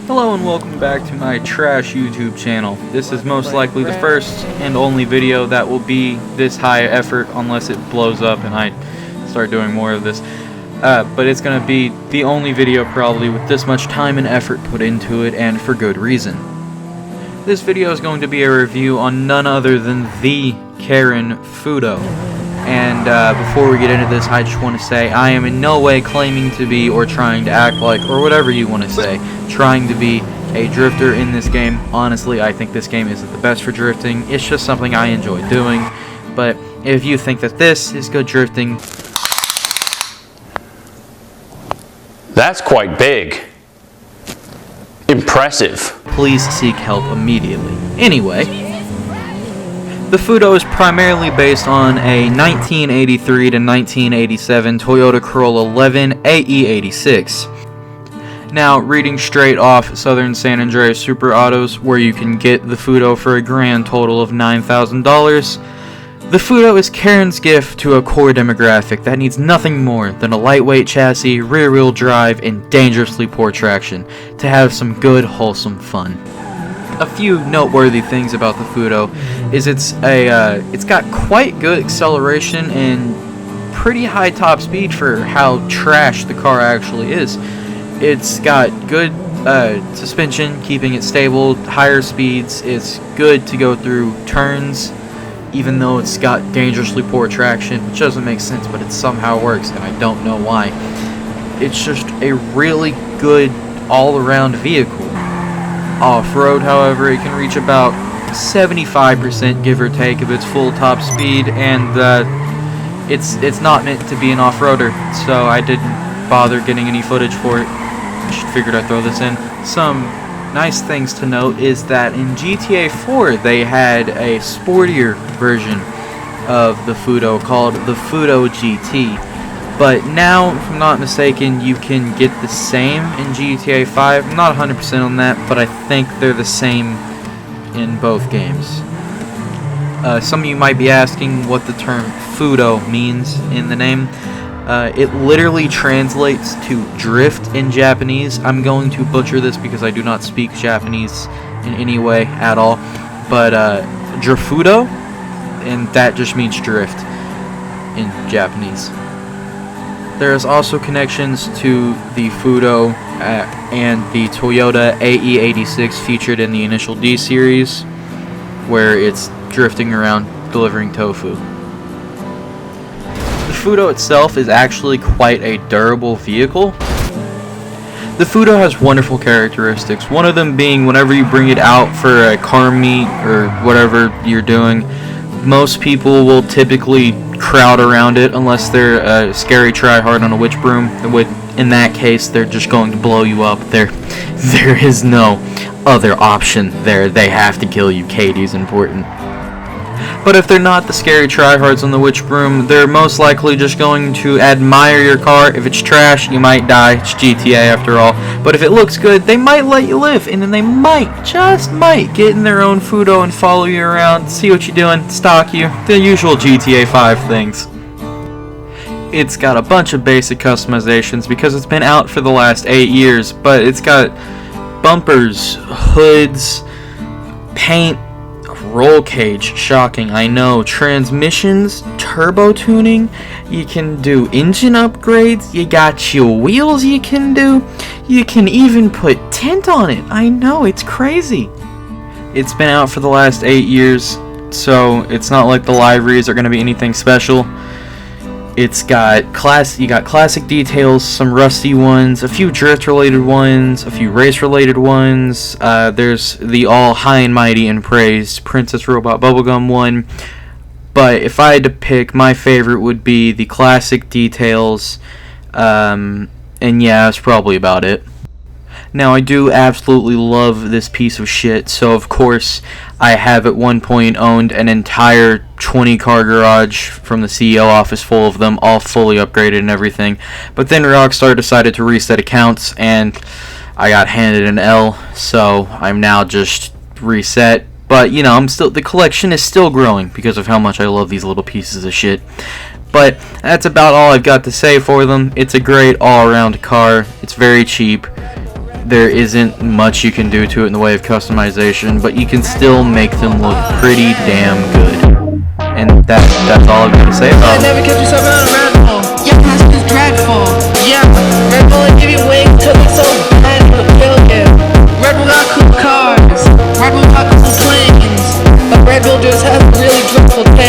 Hello and welcome back to my trash YouTube channel. This is most likely the first and only video that will be this high effort unless it blows up and I start doing more of this. But it's going to be the only video probably with this much time and effort put into it, and for good reason. This video is going to be a review on none other than the Karen Futo. And before we get into this, I just want to say I am in no way claiming to be or trying to act like, or whatever you want to say, trying to be a drifter in this game. Honestly, I think this game isn't the best for drifting. It's just something I enjoy doing. But if you think that this is good drifting... That's quite big. Impressive. Please seek help immediately. Anyway, the Futo is primarily based on a 1983 to 1987 Toyota Corolla 11 AE86. Now, reading straight off Southern San Andreas Super Autos, where you can get the Futo for a grand total of $9,000, the Futo is Karen's gift to a core demographic that needs nothing more than a lightweight chassis, rear-wheel drive, and dangerously poor traction to have some good, wholesome fun. A few noteworthy things about the Futo is it's got quite good acceleration and pretty high top speed for how trash the car actually is. It's got good suspension, keeping it stable, higher speeds. It's good to go through turns, even though it's got dangerously poor traction, which doesn't make sense, but it somehow works, and I don't know why. It's just a really good all-around vehicle. Off-road, however, it can reach about 75%, give or take, of its full top speed, and it's not meant to be an off-roader, so I didn't bother getting any footage for it. I just figured I'd throw this in. Some nice things to note is that in GTA 4 they had a sportier version of the Futo called the Futo GT, but now, if I'm not mistaken, you can get the same in GTA 5. I'm not 100% on that, but I think they're the same in both games. Some of you might be asking what the term Futo means in the name. It literally translates to drift in Japanese. I'm going to butcher this because I do not speak Japanese in any way at all. But drifuto, and that just means drift in Japanese. There is also connections to the Futo and the Toyota AE86 featured in the initial D series, where it's drifting around delivering tofu. The Futo itself is actually quite a durable vehicle. The Futo has wonderful characteristics, one of them being whenever you bring it out for a car meet or whatever you're doing, most people will typically crowd around it unless they're a scary tryhard on a witch broom. In that case, they're just going to blow you up. There is no other option there. They have to kill you. KD's important. But if they're not the scary tryhards on the witch broom, they're most likely just going to admire your car. If it's trash, you might die. It's GTA after all. But if it looks good, they might let you live, and then they might, just might, get in their own Futo and follow you around, see what you're doing, stalk you, the usual GTA 5 things. It's got a bunch of basic customizations because it's been out for the last 8 years, but it's got bumpers, hoods, paint, roll cage, shocking, I know, transmissions, turbo tuning, you can do engine upgrades, you got your wheels you can do, you can even put tint on it, I know, it's crazy. It's been out for the last 8 years, so it's not like the liveries are going to be anything special. It's got you got classic details, some rusty ones, a few drift-related ones, a few race-related ones. There's the all high and mighty and praised Princess Robot Bubblegum one. But if I had to pick, my favorite would be the classic details. And yeah, that's probably about it. Now, I do absolutely love this piece of shit, so of course I have at one point owned an entire 20-car garage from the CEO office full of them, all fully upgraded and everything. But then Rockstar decided to reset accounts, and I got handed an L, so I'm now just reset. But, you know, the collection is still growing because of how much I love these little pieces of shit. But that's about all I've got to say for them. It's a great all-around car. It's very cheap. there isn't much you can do to it in the way of customization, but you can still make them look pretty damn good. And that's all I'm gonna say about I never kept yourself out of Red Bull. Yeah, that's just dreadful. Yeah, Red Bull will give you wings till it's so bad it'll kill you. Red Bull got cool cars. Red Bull got cool planes. But Red Bull just has really dreadful taste.